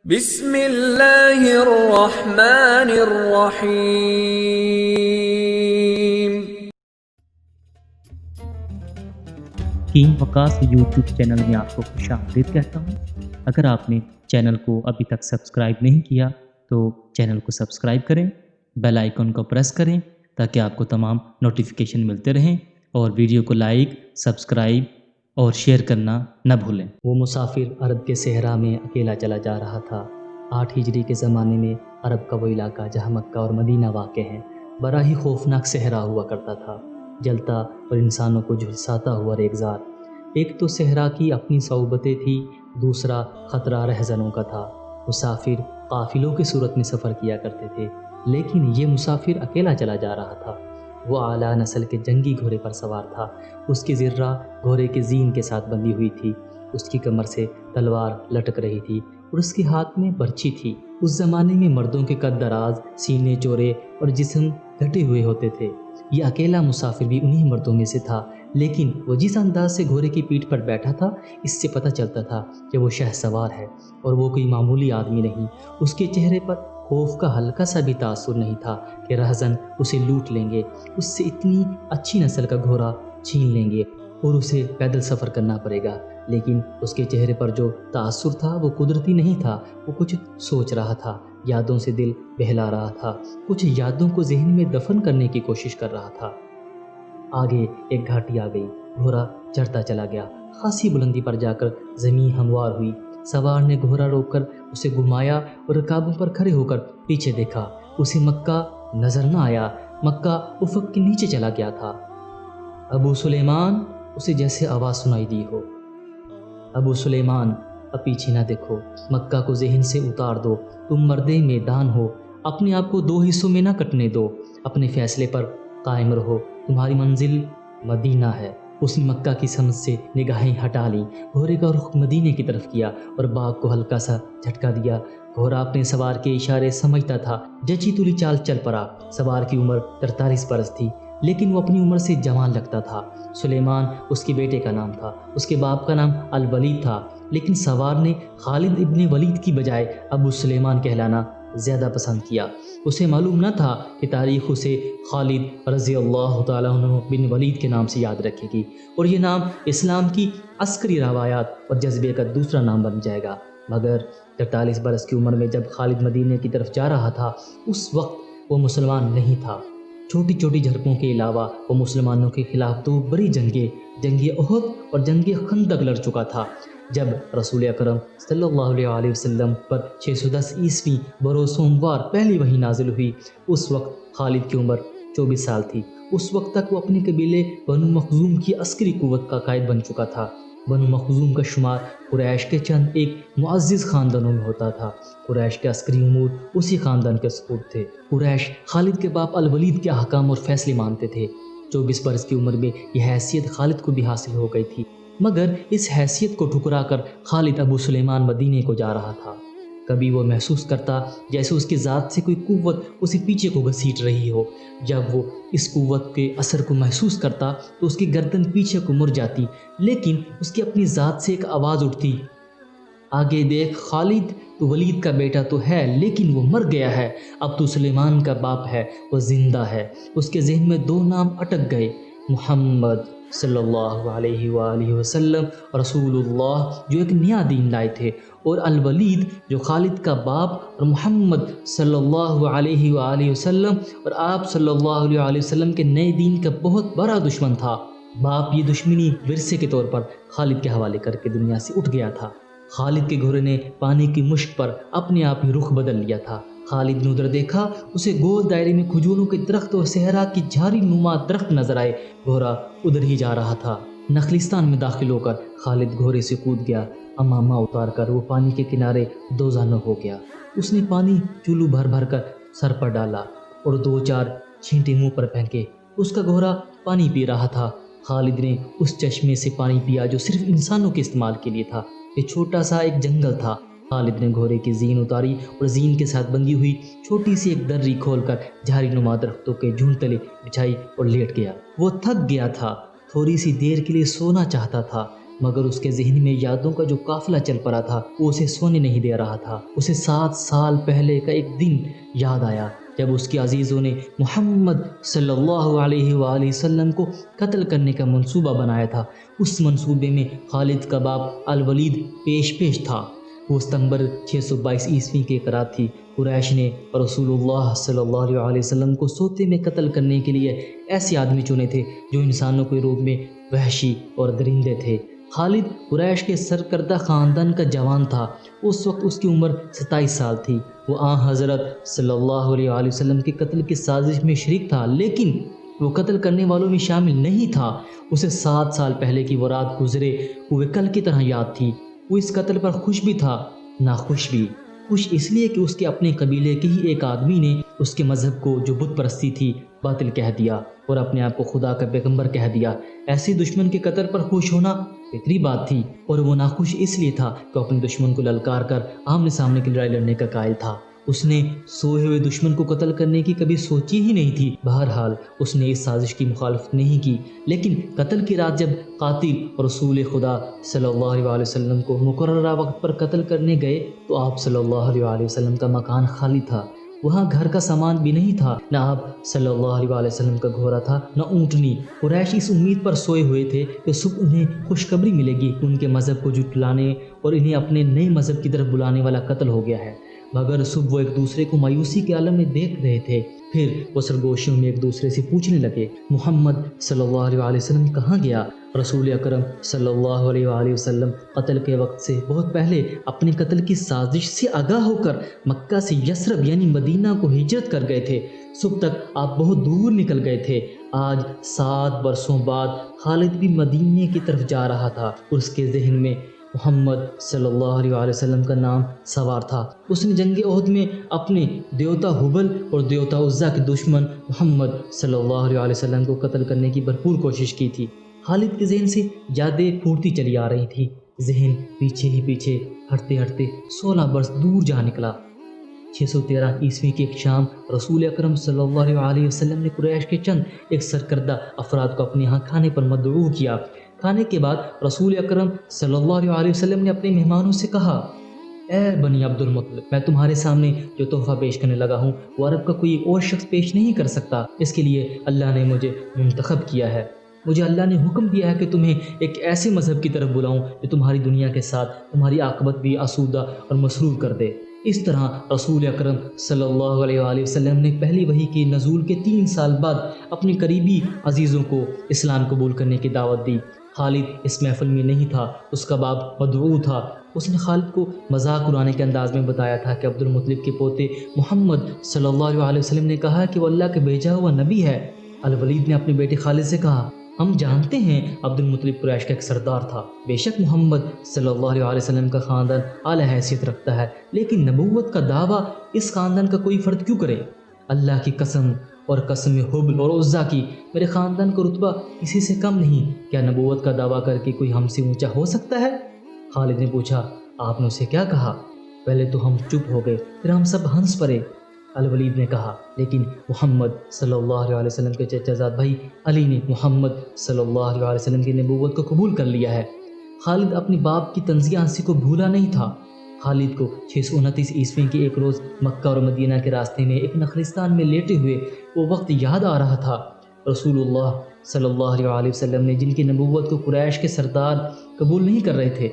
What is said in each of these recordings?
بسم اللہ الرحمن الرحیم۔ حکیم وقاص یوٹیوب چینل میں آپ کو خوش آمدید کہتا ہوں۔ اگر آپ نے چینل کو ابھی تک سبسکرائب نہیں کیا تو چینل کو سبسکرائب کریں، بیل آئیکن کو پریس کریں تاکہ آپ کو تمام نوٹیفیکیشن ملتے رہیں، اور ویڈیو کو لائک، سبسکرائب اور شیئر کرنا نہ بھولیں۔ وہ مسافر عرب کے صحرا میں اکیلا چلا جا رہا تھا۔ 8 ہجری کے زمانے میں عرب کا وہ علاقہ جہاں مکہ اور مدینہ واقع ہیں بڑا ہی خوفناک صحرا ہوا کرتا تھا، جلتا اور انسانوں کو جھلساتا ہوا ریگزار۔ ایک تو صحرا کی اپنی صعوبتیں تھی، دوسرا خطرہ رہزنوں کا تھا۔ مسافر قافلوں کی صورت میں سفر کیا کرتے تھے، لیکن یہ مسافر اکیلا چلا جا رہا تھا۔ وہ اعلیٰ نسل کے جنگی گھوڑے پر سوار تھا۔ اس کی ذرہ گھوڑے کے زین کے ساتھ بندھی ہوئی تھی، اس کی کمر سے تلوار لٹک رہی تھی اور اس کے ہاتھ میں برچھی تھی۔ اس زمانے میں مردوں کے قد دراز، سینے چوڑے اور جسم گھٹے ہوئے ہوتے تھے۔ یہ اکیلا مسافر بھی انہی مردوں میں سے تھا، لیکن وہ جس انداز سے گھوڑے کی پیٹھ پر بیٹھا تھا، اس سے پتہ چلتا تھا کہ وہ شہ سوار ہے اور وہ کوئی معمولی آدمی نہیں۔ اس کے چہرے پر خوف کا ہلکا سا بھی تاثر نہیں تھا کہ رہزن اسے لوٹ لیں گے، اس سے اتنی اچھی نسل کا گھوڑا چھین لیں گے اور اسے پیدل سفر کرنا پڑے گا۔ لیکن اس کے چہرے پر جو تاثر تھا وہ قدرتی نہیں تھا، وہ کچھ سوچ رہا تھا، یادوں سے دل بہلا رہا تھا، کچھ یادوں کو ذہن میں دفن کرنے کی کوشش کر رہا تھا۔ آگے ایک گھاٹی آ گئی، گھوڑا چڑھتا چلا گیا، خاصی بلندی پر جا کر زمین ہموار ہوئی۔ سوار نے گھوڑا روک کر اسے گھمایا اور رکابوں پر کھڑے ہو کر پیچھے دیکھا۔ اسے مکہ نظر نہ آیا، مکہ افق کے نیچے چلا گیا تھا۔ ابو سلیمان، اسے جیسے آواز سنائی دی ہو۔ ابو سلیمان، اب پیچھے نہ دیکھو، مکہ کو ذہن سے اتار دو، تم مرد میدان ہو، اپنے آپ کو 2 حصوں میں نہ کٹنے دو، اپنے فیصلے پر قائم رہو، تمہاری منزل مدینہ ہے۔ اس نے مکہ کی سمت سے نگاہیں ہٹا لیں، گھوڑے کا رخ مدینے کی طرف کیا اور باغ کو ہلکا سا جھٹکا دیا۔ گھوڑا اپنے سوار کے اشارے سمجھتا تھا، جچی تلی چال چل پڑا۔ سوار کی عمر 43 برس تھی، لیکن وہ اپنی عمر سے جوان لگتا تھا۔ سلیمان اس کے بیٹے کا نام تھا، اس کے باپ کا نام الولید تھا، لیکن سوار نے خالد ابن ولید کی بجائے ابو سلیمان کہلانا زیادہ پسند کیا۔ اسے معلوم نہ تھا کہ تاریخ اسے خالد رضی اللہ تعالیٰ عنہ بن ولید کے نام سے یاد رکھے گی، اور یہ نام اسلام کی عسکری روایات اور جذبے کا دوسرا نام بن جائے گا۔ مگر 43 برس کی عمر میں جب خالد مدینے کی طرف جا رہا تھا، اس وقت وہ مسلمان نہیں تھا۔ چھوٹی چھوٹی جھڑپوں کے علاوہ وہ مسلمانوں کے خلاف 2 بڑی جنگیں، جنگ احد اور جنگ خندق لڑ چکا تھا۔ جب رسول اکرم صلی اللہ علیہ وسلم پر 610 عیسوی بروز سوموار پہلی وحی نازل ہوئی، اس وقت خالد کی عمر 24 سال تھی۔ اس وقت تک وہ اپنے قبیلے بنو مخزوم کی عسکری قوت کا قائد بن چکا تھا۔ بنو مخزوم کا شمار قریش کے چند ایک معزز خاندانوں میں ہوتا تھا۔ قریش کے عسکری امور اسی خاندان کے سپرد تھے۔ قریش خالد کے باپ الولید کے احکام اور فیصلے مانتے تھے۔ 24 برس کی عمر میں یہ حیثیت خالد کو بھی حاصل ہو گئی تھی، مگر اس حیثیت کو ٹھکرا کر خالد ابو سلیمان مدینے کو جا رہا تھا۔ کبھی وہ محسوس کرتا جیسے اس کی ذات سے کوئی قوت اسے پیچھے کو گھسیٹ رہی ہو۔ جب وہ اس قوت کے اثر کو محسوس کرتا تو اس کی گردن پیچھے کو مڑ جاتی، لیکن اس کی اپنی ذات سے ایک آواز اٹھتی، آگے دیکھ خالد، تو ولید کا بیٹا تو ہے لیکن وہ مر گیا ہے، اب تو سلیمان کا باپ ہے، وہ زندہ ہے۔ اس کے ذہن میں 2 نام اٹک گئے، محمد صلی اللہ علیہ وآلہ وسلم، رسول اللہ جو ایک نیا دین لائے تھے، اور الولید جو خالد کا باپ اور محمد صلی اللہ علیہ وآلہ وسلم اور آپ صلی اللہ علیہ وسلم کے نئے دین کا بہت بڑا دشمن تھا۔ باپ یہ دشمنی ورثے کے طور پر خالد کے حوالے کر کے دنیا سے اٹھ گیا تھا۔ خالد کے گھوڑے نے پانی کی مشک پر اپنے آپ ہی رخ بدل لیا تھا۔ خالد نے ادھر دیکھا، اسے گول دائرے میں کھجوروں کے درخت اور صحرا کی جھاری نما درخت نظر آئے۔ گھوڑا ادھر ہی جا رہا تھا۔ نخلستان میں داخل ہو کر خالد گھوڑے سے کود گیا۔ امامہ اتار کر وہ پانی کے کنارے دوزانوں ہو گیا۔ اس نے پانی چولو بھر بھر کر سر پر ڈالا اور 2-4 چھینٹے منہ پر پھینکے۔ اس کا گھوڑا پانی پی رہا تھا۔ خالد نے اس چشمے سے پانی پیا جو صرف انسانوں کے استعمال کے لیے تھا۔ یہ چھوٹا سا ایک جنگل تھا۔ خالد نے گھوڑے کی زین اتاری اور زین کے ساتھ بندھی ہوئی چھوٹی سی ایک دری کھول کر جھاری نما درختوں کے جھنڈ تلے بچھائی اور لیٹ گیا۔ وہ تھک گیا تھا، تھوڑی سی دیر کے لیے سونا چاہتا تھا، مگر اس کے ذہن میں یادوں کا جو قافلہ چل پڑا تھا وہ اسے سونے نہیں دے رہا تھا۔ اسے 7 سال پہلے کا ایک دن یاد آیا جب اس کے عزیزوں نے محمد صلی اللہ علیہ وآلہ وسلم کو قتل کرنے کا منصوبہ بنایا تھا۔ اس منصوبے میں خالد کا باپ الولید پیش تھا۔ وہ ستمبر 622 عیسوی کی ایک رات تھی۔ قریش نے رسول اللہ صلی اللہ علیہ وسلم کو سوتے میں قتل کرنے کے لیے ایسے آدمی چنے تھے جو انسانوں کے روپ میں وحشی اور درندے تھے۔ خالد قریش کے سرکردہ خاندان کا جوان تھا۔ اس وقت اس کی عمر 27 سال تھی۔ وہ حضرت صلی اللہ علیہ وسلم کے قتل کی سازش میں شریک تھا، لیکن وہ قتل کرنے والوں میں شامل نہیں تھا۔ اسے 7 سال پہلے کی وہ رات گزرے ہوئے کل کی طرح یاد تھی۔ وہ اس قتل پر خوش بھی تھا، ناخوش بھی۔ خوش اس لیے کہ اس کے اپنے قبیلے کے ہی ایک آدمی نے اس کے مذہب کو جو بت پرستی تھی باطل کہہ دیا اور اپنے آپ کو خدا کا پیغمبر کہہ دیا۔ ایسے دشمن کے قتل پر خوش ہونا فطری بات تھی، اور وہ ناخوش اس لیے تھا کہ اپنے دشمن کو للکار کر آمنے سامنے کی لڑائی لڑنے کا قائل تھا۔ اس نے سوئے ہوئے دشمن کو قتل کرنے کی کبھی سوچی ہی نہیں تھی۔ بہرحال اس نے اس سازش کی مخالفت نہیں کی، لیکن قتل کی رات جب قاتل رسول خدا صلی اللہ علیہ وسلم کو مقررہ وقت پر قتل کرنے گئے تو آپ صلی اللہ علیہ وسلم کا مکان خالی تھا۔ وہاں گھر کا سامان بھی نہیں تھا، نہ آپ صلی اللہ علیہ وسلم کا گھوڑا تھا، نہ اونٹنی۔ قریش اس امید پر سوئے ہوئے تھے کہ صبح انہیں خوشخبری ملے گی کہ ان کے مذہب کو جھٹلانے اور انہیں اپنے نئے مذہب کی طرف بلانے والا قتل ہو گیا ہے، مگر صبح وہ ایک دوسرے کو مایوسی کے عالم میں دیکھ رہے تھے۔ پھر وہ سرگوشیوں میں ایک دوسرے سے پوچھنے لگے، محمد صلی اللہ علیہ وسلم کہاں گیا؟ رسول اکرم صلی اللہ علیہ وسلم قتل کے وقت سے بہت پہلے اپنے قتل کی سازش سے آگاہ ہو کر مکہ سے یثرب یعنی مدینہ کو ہجرت کر گئے تھے۔ صبح تک آپ بہت دور نکل گئے تھے۔ آج 7 برسوں بعد خالد بھی مدینے کی طرف جا رہا تھا اور اس کے ذہن میں محمد صلی اللہ علیہ وسلم کا نام سوار تھا۔ اس نے جنگ احد میں اپنے دیوتا حبل اور دیوتا عزا کے دشمن محمد صلی اللہ علیہ وسلم کو قتل کرنے کی بھرپور کوشش کی تھی۔ خالد کے ذہن سے یادیں پھوٹتی چلی آ رہی تھی۔ ذہن پیچھے ہی پیچھے ہٹتے ہٹتے 16 برس دور جا نکلا۔ 613 عیسوی کی ایک شام رسول اکرم صلی اللہ علیہ وسلم نے قریش کے چند ایک سرکردہ افراد کو اپنے ہاں کھانے پر مدعو کیا۔ کھانے کے بعد رسول اکرم صلی اللہ علیہ وسلم نے اپنے مہمانوں سے کہا، اے بنی عبد المطلب، میں تمہارے سامنے جو تحفہ پیش کرنے لگا ہوں وہ عرب کا کوئی اور شخص پیش نہیں کر سکتا۔ اس کے لیے اللہ نے مجھے منتخب کیا ہے۔ مجھے اللہ نے حکم دیا ہے کہ تمہیں ایک ایسے مذہب کی طرف بلاؤں جو تمہاری دنیا کے ساتھ تمہاری عاقبت بھی آسودہ اور مسرور کر دے۔ اس طرح رسول اکرم صلی اللہ علیہ وسلم نے پہلی وحی کے نزول کے 3 سال بعد اپنے قریبی عزیزوں کو اسلام قبول کرنے کی دعوت دی۔ خالد اس محفل میں نہیں تھا، اس کا باپ مدعو تھا۔ اس نے خالد کو مذاق اڑانے کے انداز میں بتایا تھا کہ عبد المطلب کے پوتے محمد صلی اللہ علیہ وسلم نے کہا کہ وہ اللہ کے بھیجا ہوا نبی ہے۔ الولید نے اپنے بیٹے خالد سے کہا، ہم جانتے ہیں عبد المطلب قریش کا ایک سردار تھا، بے شک محمد صلی اللہ علیہ وسلم کا خاندان اعلیٰ حیثیت رکھتا ہے، لیکن نبوت کا دعویٰ اس خاندان کا کوئی فرد کیوں کرے؟ اللہ کی قسم اور قسم حبل اور عزا کی، میرے خاندان کا رتبہ کسی سے کم نہیں۔ کیا نبوت کا دعویٰ کر کے کوئی ہم سے اونچا ہو سکتا ہے؟ خالد نے پوچھا، آپ نے اسے کیا کہا؟ پہلے تو ہم چپ ہو گئے، پھر ہم سب ہنس پڑے۔ الولید نے کہا، لیکن محمد صلی اللہ علیہ وسلم کے چچا زاد بھائی علی نے محمد صلی اللہ علیہ وسلم کی نبوت کو قبول کر لیا ہے۔ خالد اپنے باپ کی طنزیہ ہنسی کو بھولا نہیں تھا۔ خالد کو 629 عیسوی کے ایک روز مکہ اور مدینہ کے راستے میں ایک نخلستان میں لیٹے ہوئے وہ وقت یاد آ رہا تھا۔ رسول اللہ صلی اللہ علیہ وسلم نے جن کی نبوت کو قریش کے سردار قبول نہیں کر رہے تھے،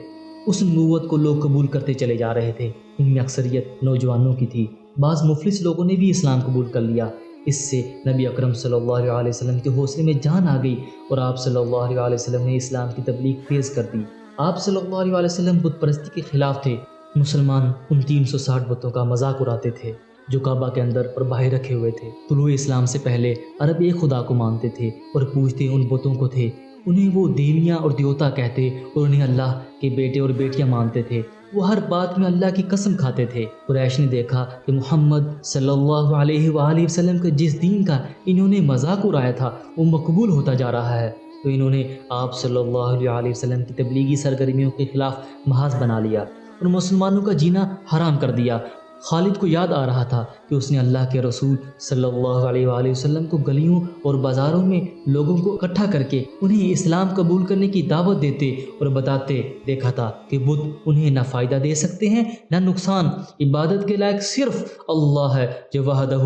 اس نبوت کو لوگ قبول کرتے چلے جا رہے تھے۔ ان میں اکثریت نوجوانوں کی تھی، بعض مفلس لوگوں نے بھی اسلام قبول کر لیا۔ اس سے نبی اکرم صلی اللہ علیہ وسلم کے حوصلے میں جان آ گئی اور آپ صلی اللہ علیہ وسلم نے اسلام کی تبلیغ تیز کر دی۔ آپ صلی اللہ علیہ وسلم بت پرستی کے خلاف تھے۔ مسلمان ان 360 بتوں کا مذاق اڑاتے تھے جو کعبہ کے اندر اور باہر رکھے ہوئے تھے۔ طلوع اسلام سے پہلے عرب ایک خدا کو مانتے تھے اور پوجتے ان بتوں کو تھے۔ انہیں وہ دیویاں اور دیوتا کہتے اور انہیں اللہ کے بیٹے اور بیٹیاں مانتے تھے۔ وہ ہر بات میں اللہ کی قسم کھاتے تھے۔ قریش نے دیکھا کہ محمد صلی اللہ علیہ وآلہ وسلم کے جس دین کا انہوں نے مذاق اڑایا تھا وہ مقبول ہوتا جا رہا ہے، تو انہوں نے آپ صلی اللہ علیہ وسلم کی تبلیغی سرگرمیوں کے خلاف محاذ بنا لیا اور مسلمانوں کا جینا حرام کر دیا۔ خالد کو یاد آ رہا تھا کہ اس نے اللہ کے رسول صلی اللہ علیہ وآلہ وسلم کو گلیوں اور بازاروں میں لوگوں کو اکٹھا کر کے انہیں اسلام قبول کرنے کی دعوت دیتے اور بتاتے دیکھا تھا کہ بت انہیں نہ فائدہ دے سکتے ہیں نہ نقصان، عبادت کے لائق صرف اللہ ہے جو وحدہ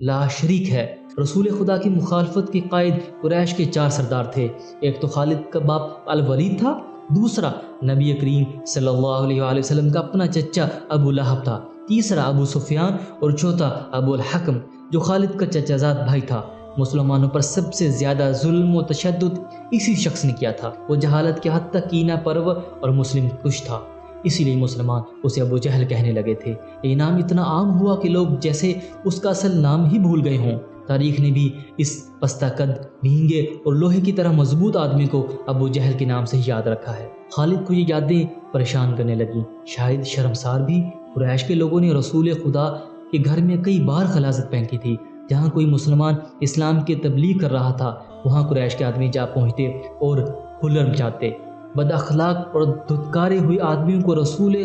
لا شریک ہے۔ رسول خدا کی مخالفت کے قائد قریش کے 4 سردار تھے۔ ایک تو خالد کا باپ الولید تھا، دوسرا نبی کریم صلی اللہ علیہ وآلہ وسلم کا اپنا چچا ابو لہب تھا، تیسرا ابو سفیان اور چوتھا ابو الحکم جو خالد کا چچا زاد بھائی تھا۔ مسلمانوں پر سب سے زیادہ ظلم و تشدد اسی شخص نے کیا تھا۔ وہ جہالت کے حد تک کینہ پرور اور مسلم کش تھا، اسی لیے مسلمان اسے ابو جہل کہنے لگے تھے۔ یہ نام اتنا عام ہوا کہ لوگ جیسے اس کا اصل نام ہی بھول گئے ہوں۔ تاریخ نے بھی اس پستہ قد، بھینگے اور لوہے کی طرح مضبوط آدمی کو ابو جہل کے نام سے یاد رکھا ہے۔ خالد کو یہ یادیں پریشان کرنے لگیں، شاید شرمسار بھی۔ قریش کے لوگوں نے رسول خدا کے گھر میں کئی بار غلاظت پھینکی تھی۔ جہاں کوئی مسلمان اسلام کی تبلیغ کر رہا تھا وہاں قریش کے آدمی جا پہنچتے اور ہلڑ مچاتے۔ بد اخلاق اور دھتکارے ہوئے آدمیوں کو رسول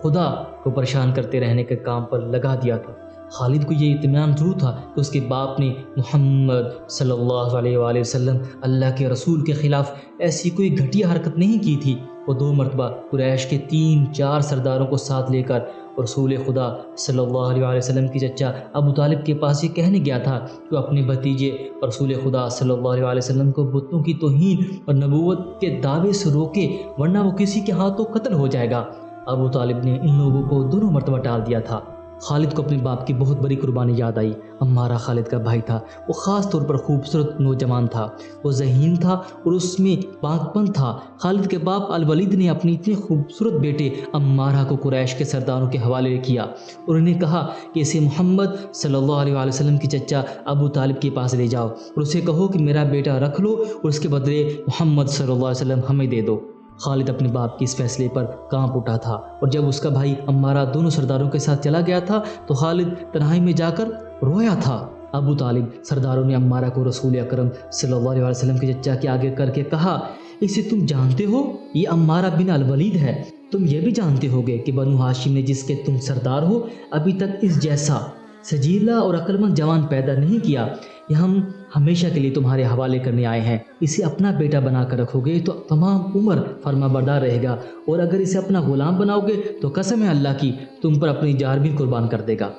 خدا کو پریشان کرتے رہنے کے کام پر لگا دیا تھا۔ خالد کو یہ اطمینان ضرور تھا کہ اس کے باپ نے محمد صلی اللہ علیہ وآلہ وسلم اللہ کے رسول کے خلاف ایسی کوئی گھٹیا حرکت نہیں کی تھی۔ وہ 2 مرتبہ قریش کے 3-4 سرداروں کو ساتھ لے کر رسول خدا صلی اللہ علیہ وآلہ وسلم کی چچا ابو طالب کے پاس یہ کہنے گیا تھا کہ اپنے بھتیجے رسول خدا صلی اللہ علیہ وآلہ وسلم کو بتوں کی توہین اور نبوت کے دعوے سے روکے ورنہ وہ کسی کے ہاتھوں قتل ہو جائے گا۔ ابو طالب نے ان لوگوں کو 2 مرتبہ ٹال دیا تھا۔ خالد کو اپنے باپ کی بہت بڑی قربانی یاد آئی۔ عمارہ خالد کا بھائی تھا۔ وہ خاص طور پر خوبصورت نوجوان تھا، وہ ذہین تھا اور اس میں پاک پن تھا۔ خالد کے باپ الولید نے اپنی اتنے خوبصورت بیٹے عمارہ کو قریش کے سرداروں کے حوالے کیا اور انہیں کہا کہ اسے محمد صلی اللہ علیہ وآلہ وسلم کی چچا ابو طالب کے پاس لے جاؤ اور اسے کہو کہ میرا بیٹا رکھ لو اور اس کے بدلے محمد صلی اللہ علیہ وسلم ہمیں دے دو۔ خالد اپنے باپ کے اس فیصلے پر کانپ اٹھا تھا اور جب اس کا بھائی عمارہ دونوں سرداروں کے ساتھ چلا گیا تھا تو خالد تنہائی میں جا کر رویا تھا۔ ابو طالب سرداروں نے عمارہ کو رسول اکرم صلی اللہ علیہ وسلم کے چچا کے آگے کر کے کہا، اسے تم جانتے ہو؟ یہ عمارہ بن الولید ہے۔ تم یہ بھی جانتے ہوگے کہ بنو ہاشم نے جس کے تم سردار ہو ابھی تک اس جیسا سجیلا اور عقلمند جوان پیدا نہیں کیا۔ یہ ہم ہمیشہ کے لیے تمہارے حوالے کرنے آئے ہیں۔ اسے اپنا بیٹا بنا کر رکھو گے تو تمام عمر فرما بردار رہے گا اور اگر اسے اپنا غلام بناؤ گے تو قسم ہے اللہ کی تم پر اپنی جان بھی قربان کر دے گا۔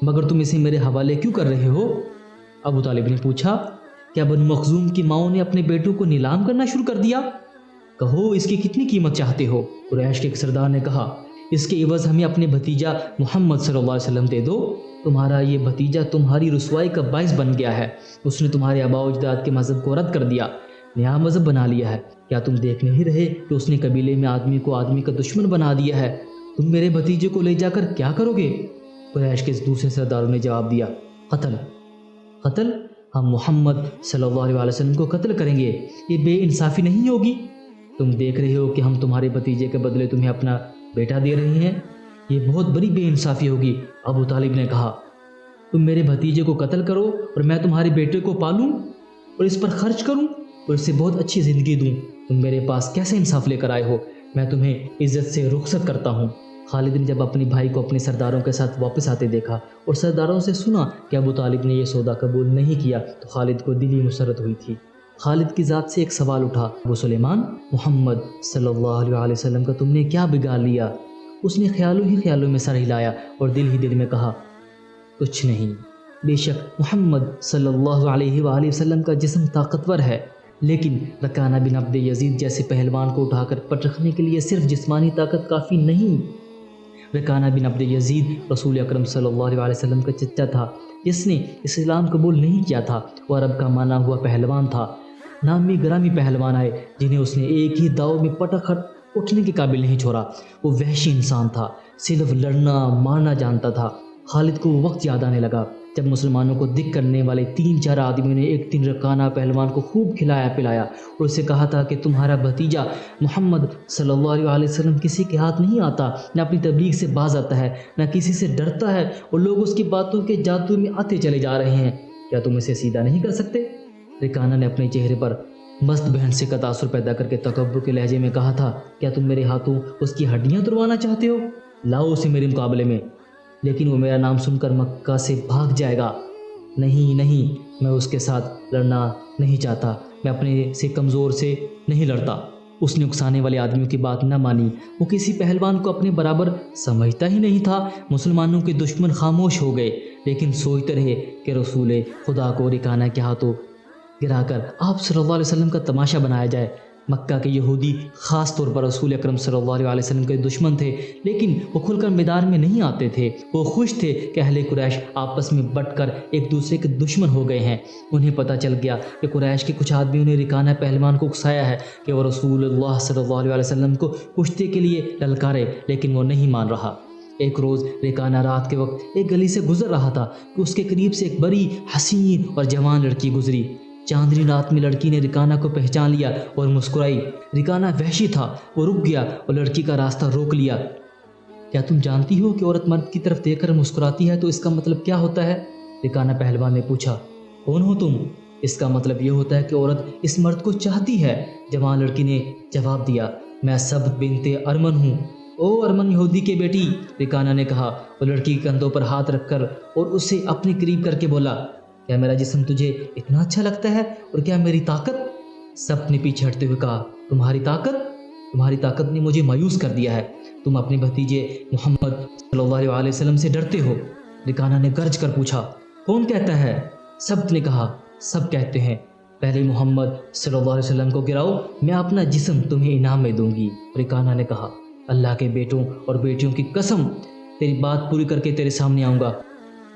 مگر تم اسے میرے حوالے کیوں کر رہے ہو؟ ابو طالب نے پوچھا، کیا بنو مخزوم کی ماؤں نے اپنے بیٹوں کو نیلام کرنا شروع کر دیا؟ کہو اس کی کتنی قیمت چاہتے ہو؟ قریش کے ایک سردار نے کہا، اس کے عوض ہمیں اپنے بھتیجا محمد صلی اللہ علیہ وسلم دے دو۔ تمہارا یہ بھتیجا تمہاری رسوائی کا باعث بن گیا ہے۔ اس نے تمہارے آباء و اجداد کے مذہب کو رد کر دیا، نیا مذہب بنا لیا ہے۔ کیا تم دیکھ نہیں رہے کہ اس نے قبیلے میں آدمی کو آدمی کا دشمن بنا دیا ہے؟ تم میرے بھتیجے کو لے جا کر کیا کرو گے؟ قریش کے دوسرے سرداروں نے جواب دیا، قتل۔ قتل؟ ہم محمد صلی اللہ علیہ وسلم کو قتل کریں گے؟ یہ بے انصافی نہیں ہوگی؟ تم دیکھ رہے ہو کہ ہم تمہارے بھتیجے کے بدلے تمہیں اپنا بیٹا دے رہے ہیں، یہ بہت بڑی بے انصافی ہوگی۔ ابو طالب نے کہا، تم میرے بھتیجے کو قتل کرو اور میں تمہارے بیٹے کو پالوں اور اس پر خرچ کروں اور اسے بہت اچھی زندگی دوں۔ تم میرے پاس کیسے انصاف لے کر آئے ہو؟ میں تمہیں عزت سے رخصت کرتا ہوں۔ خالد نے جب اپنے بھائی کو اپنے سرداروں کے ساتھ واپس آتے دیکھا اور سرداروں سے سنا کہ ابو طالب نے یہ سودا قبول نہیں کیا تو خالد کو دلی مسرت ہوئی تھی۔ خالد کی ذات سے ایک سوال اٹھا، ابو سلیمان، محمد صلی اللہ علیہ وسلم کا تم نے کیا بگاڑ لیا؟ اس نے خیالوں ہی خیالوں میں سر ہلایا اور دل ہی دل میں کہا، کچھ نہیں۔ بے شک محمد صلی اللہ علیہ وآلہ وسلم کا جسم طاقتور ہے، لیکن رکانہ بن عبد یزید جیسے پہلوان کو اٹھا کر پٹ رکھنے کے لیے صرف جسمانی طاقت کافی نہیں۔ رکانہ بن عبد یزید رسول اکرم صلی اللہ علیہ وسلم کا چچا تھا جس نے اسلام قبول نہیں کیا تھا۔ وہ عرب کا مانا ہوا پہلوان تھا، نامی گرامی پہلوان آئے جنہیں اس نے ایک ہی داؤ میں پٹک کر اٹھنے کے قابل نہیں چھوڑا۔ وہ وحشی انسان تھا، صرف لڑنا مارنا جانتا تھا۔ خالد کو وہ وقت یاد آنے لگا جب مسلمانوں کو دکھ کرنے والے 3-4 آدمیوں نے ایک دن رکانہ پہلوان کو خوب کھلایا پلایا اور اسے کہا تھا کہ تمہارا بھتیجا محمد صلی اللہ علیہ وسلم کسی کے ہاتھ نہیں آتا، نہ اپنی تبلیغ سے باز آتا ہے، نہ کسی سے ڈرتا ہے اور لوگ اس کی باتوں کے جادو میں آتے چلے جا رہے ہیں۔ کیا تم اسے سیدھا نہیں کر سکتے؟ رکانہ نے اپنے چہرے پر مست بہن سے کا تاثر پیدا کر کے تکبر کے لہجے میں کہا تھا، کیا تم میرے ہاتھوں اس کی ہڈیاں توڑوانا چاہتے ہو؟ لاؤ اسے میرے مقابلے میں۔ لیکن وہ میرا نام سن کر مکہ سے بھاگ جائے گا۔ نہیں نہیں، میں اس کے ساتھ لڑنا نہیں چاہتا، میں اپنے سے کمزور سے نہیں لڑتا۔ اس نے اکسانے والے آدمیوں کی بات نہ مانی، وہ کسی پہلوان کو اپنے برابر سمجھتا ہی نہیں تھا۔ مسلمانوں کے دشمن خاموش ہو گئے، لیکن سوچتے رہے کہ رسول خدا کو رکانہ کے ہاتھوں گرا کر آپ صلی اللہ علیہ وسلم کا تماشا بنایا جائے۔ مکہ کے یہودی خاص طور پر رسول اکرم صلی اللہ علیہ وسلم کے دشمن تھے، لیکن وہ کھل کر میدان میں نہیں آتے تھے۔ وہ خوش تھے کہ اہل قریش آپس میں بٹ کر ایک دوسرے کے دشمن ہو گئے ہیں۔ انہیں پتہ چل گیا کہ قریش کے کچھ آدمیوں نے رکانہ پہلوان کو اکسایا ہے کہ وہ رسول اللہ صلی اللہ علیہ وسلم کو کشتی کے لیے للکارے، لیکن وہ نہیں مان رہا۔ ایک روز رکانہ رات کے وقت ایک گلی سے گزر رہا تھا کہ اس کے قریب سے ایک بڑی حسین اور جوان لڑکی گزری۔ چاندنی رات میں لڑکی نے رکانہ کو پہچان لیا اور مسکرائی۔ رکانہ وحشی تھا، وہ رک گیا اور لڑکی کا راستہ روک لیا۔ کیا تم جانتی ہو کہ عورت مرد کی طرف دیکھ کر مسکراتی ہے تو اس کا مطلب کیا ہوتا ہے؟ رکانہ پہلوان نے پوچھا۔ کون ہو تم؟ اس کا مطلب یہ ہوتا ہے کہ عورت اس مرد کو چاہتی ہے، جوان لڑکی نے جواب دیا۔ میں سبت بنت ارمن ہوں۔ او ارمن یہودی کے بیٹی، رکانہ نے کہا اور لڑکی کے کندھوں پر ہاتھ رکھ کر اور اسے اپنے قریب کر کے بولا، کیا میرا جسم تجھے اتنا اچھا لگتا ہے اور کیا میری طاقت؟ سب نے پیچھے ہٹتے ہوئے کہا، تمہاری طاقت نے مجھے مایوس کر دیا ہے۔ تم اپنے بھتیجے محمد صلی اللہ علیہ وسلم سے ڈرتے ہو؟ رکانہ نے گرج کر پوچھا۔ کون کہتا ہے؟ سب نے کہا، سب کہتے ہیں۔ پہلے محمد صلی اللہ علیہ وسلم کو گراؤ، میں اپنا جسم تمہیں انعام میں دوں گی۔ رکانہ نے کہا، اللہ کے بیٹوں اور بیٹیوں کی قسم، تیری بات پوری کر کے تیرے سامنے آؤں گا،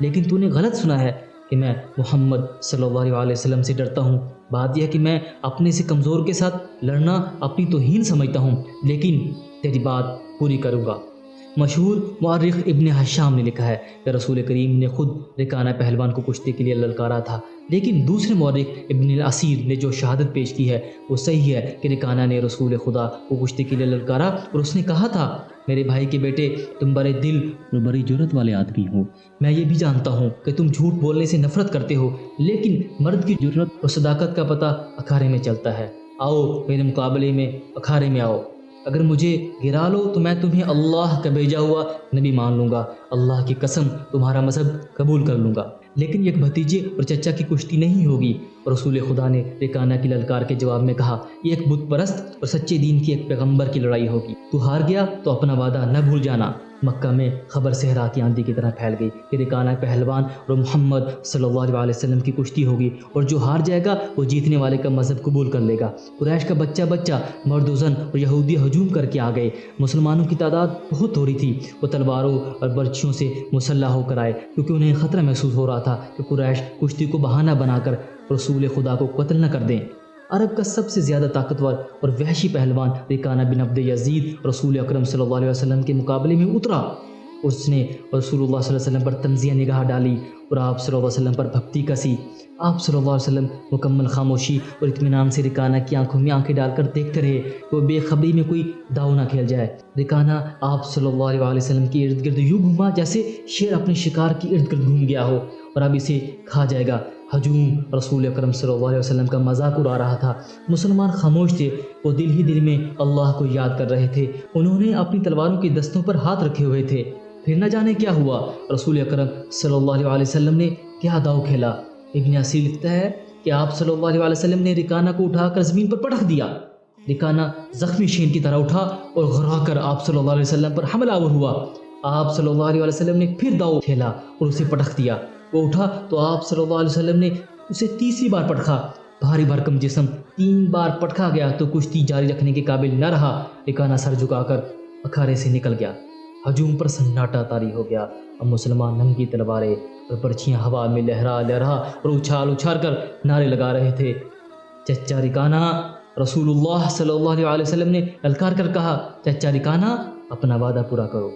لیکن تو نے غلط سنا ہے کہ میں محمد صلی اللہ علیہ وسلم سے ڈرتا ہوں۔ بات یہ ہے کہ میں اپنے سے کمزور کے ساتھ لڑنا اپنی توہین سمجھتا ہوں، لیکن تیری بات پوری کروں گا۔ مشہور مورخ ابن حشام نے لکھا ہے کہ رسول کریم نے خود رکانہ پہلوان کو کشتی کے لیے للکارا تھا، لیکن دوسرے مورخ ابن الاسیر نے جو شہادت پیش کی ہے وہ صحیح ہے کہ رکانہ نے رسول خدا کو کشتی کے لیے للکارا اور اس نے کہا تھا، میرے بھائی کے بیٹے، تم بڑے دل اور بڑی جرأت والے آدمی ہو۔ میں یہ بھی جانتا ہوں کہ تم جھوٹ بولنے سے نفرت کرتے ہو، لیکن مرد کی جرأت اور صداقت کا پتہ اکھاڑے میں چلتا ہے۔ آؤ میرے مقابلے میں اکھاڑے میں آؤ۔ اگر مجھے گرا لو تو میں تمہیں اللہ کا بھیجا ہوا نبی مان لوں گا، اللہ کی قسم تمہارا مذہب قبول کر لوں گا، لیکن ایک بھتیجے اور چچا کی کشتی نہیں ہوگی۔ اور رسول خدا نے رکانہ کی للکار کے جواب میں کہا، یہ ایک بت پرست اور سچے دین کی ایک پیغمبر کی لڑائی ہوگی، تو ہار گیا تو اپنا وعدہ نہ بھول جانا۔ مکہ میں خبر صحرا کی آندھی کی طرح پھیل گئی کہ رکانہ پہلوان اور محمد صلی اللہ علیہ وسلم کی کشتی ہوگی، اور جو ہار جائے گا وہ جیتنے والے کا مذہب قبول کر لے گا۔ قریش کا بچہ مرد و زن اور یہودی ہجوم کر کے آ گئے۔ مسلمانوں کی تعداد بہت تھوڑی تھی، وہ تلواروں اور برچھیوں سے مسلح ہو کر آئے، کیونکہ انہیں خطرہ محسوس ہو رہا تھا کہ قریش کشتی کو بہانہ بنا کر رسول خدا کو قتل نہ کر دیں۔ عرب کا سب سے زیادہ طاقتور اور وحشی پہلوان رکانہ بن عبد یزید رسول اکرم صلی اللہ علیہ وسلم کے مقابلے میں اترا۔ اس نے رسول اللہ صلی اللہ علیہ وسلم پر تنزیہ نگاہ ڈالی اور آپ صلی اللہ علیہ وسلم پر بھکتی کسی۔ آپ صلی اللہ علیہ وسلم مکمل خاموشی اور اطمینان سے رکانہ کی آنکھوں میں آنکھیں ڈال کر دیکھتے رہے کہ وہ بے خبری میں کوئی داؤ نہ کھیل جائے۔ رکانہ آپ صلی اللہ علیہ وسلم کے ارد گرد یوں گھوما جیسے شیر اپنے شکار کی ارد گرد گھوم گیا ہو اور اب اسے کھا جائے گا۔ ہجوم رسول اکرم صلی اللہ علیہ وسلم کا مذاق اڑا رہا تھا۔ مسلمان خاموش تھے، وہ دل ہی دل میں اللہ کو یاد کر رہے تھے۔ انہوں نے اپنی تلواروں کے دستوں پر ہاتھ رکھے ہوئے تھے۔ پھر نہ جانے کیا ہوا، رسول اکرم صلی اللہ علیہ وسلم نے کیا داؤ کھیلا۔ ابن اسیر لکھتا ہے کہ آپ صلی اللہ علیہ وسلم نے رکانہ کو اٹھا کر زمین پر پٹک دیا۔ رکانہ زخمی شیر کی طرح اٹھا اور غرا کر آپ صلی اللہ علیہ وسلم پر حملہ آور ہوا۔ آپ صلی اللہ علیہ وسلم نے پھر داؤ کھیلا اور اسے پٹک دیا۔ وہ اٹھا تو آپ صلی اللہ علیہ وسلم نے اسے تیسری بار پٹکا۔ بھاری بھرکم جسم 3 بار پٹکا گیا تو کشتی جاری رکھنے کے قابل نہ رہا۔ رکانہ سر جھکا کر اکھاڑے سے نکل گیا۔ ہجوم پر سناٹا طاری ہو گیا۔ اب مسلمان ننگی تلواریں اور برچھیاں ہوا میں لہرا لہرا اور اچھال کر نعرے لگا رہے تھے، چچا رکانہ! رسول اللہ صلی اللہ علیہ وسلم نے للکار کر کہا، چچا رکانہ، اپنا وعدہ پورا کرو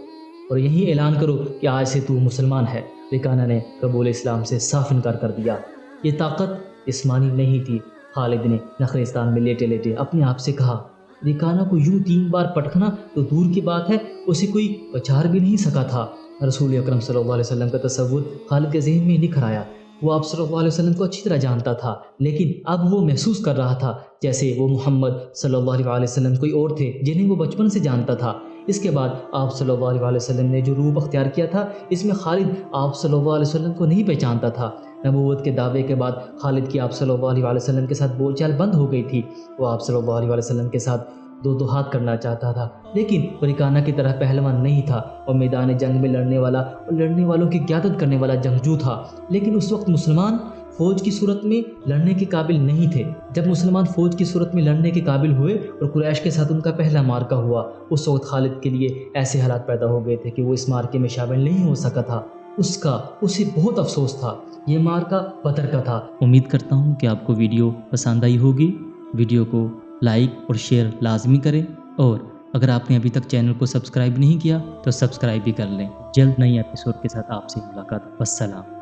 اور یہی اعلان کرو کہ آج سے تو مسلمان ہے۔ رکانہ نے قبول اسلام سے صاف انکار کر دیا۔ یہ طاقت جسمانی نہیں تھی۔ خالد نے نخرستان میں لیٹے لیٹے اپنے آپ سے کہا، رکانہ کو یوں 3 بار پٹکنا تو دور کی بات ہے، اسے کوئی پچار بھی نہیں سکا تھا۔ رسول اکرم صلی اللہ علیہ وسلم کا تصور خالد کے ذہن میں نکھر آیا۔ وہ آپ صلی اللہ علیہ وسلم کو اچھی طرح جانتا تھا، لیکن اب وہ محسوس کر رہا تھا جیسے وہ محمد صلی اللہ علیہ وسلم کوئی اور تھے جنہیں وہ بچپن سے جانتا تھا۔ اس کے بعد آپ صلی اللہ علیہ وسلم نے جو روپ اختیار کیا تھا، اس میں خالد آپ صلی اللہ علیہ وسلم کو نہیں پہچانتا تھا۔ نبوت کے دعوے کے بعد خالد کی آپ صلی اللہ علیہ وسلم کے ساتھ بول چال بند ہو گئی تھی۔ وہ آپ صلی اللہ علیہ وسلم کے ساتھ دو ہاتھ کرنا چاہتا تھا، لیکن پریکانہ کی طرح پہلوان نہیں تھا اور میدان جنگ میں لڑنے والا اور لڑنے والوں کی قیادت کرنے والا جنگجو تھا۔ لیکن اس وقت مسلمان فوج کی صورت میں لڑنے کے قابل نہیں تھے۔ جب مسلمان فوج کی صورت میں لڑنے کے قابل ہوئے اور قریش کے ساتھ ان کا پہلا معرکہ ہوا، اس وقت خالد کے لیے ایسے حالات پیدا ہو گئے تھے کہ وہ اس معرکے میں شامل نہیں ہو سکا تھا۔ اسے بہت افسوس تھا۔ یہ معرکہ بدر کا تھا۔ امید کرتا ہوں کہ آپ کو ویڈیو پسند آئی ہوگی۔ ویڈیو کو لائک اور شیئر لازمی کریں، اور اگر آپ نے ابھی تک چینل کو سبسکرائب نہیں کیا تو سبسکرائب بھی کر لیں۔ جلد نئی ایپیسوڈ کے ساتھ آپ سے ملاقات۔ والسلام۔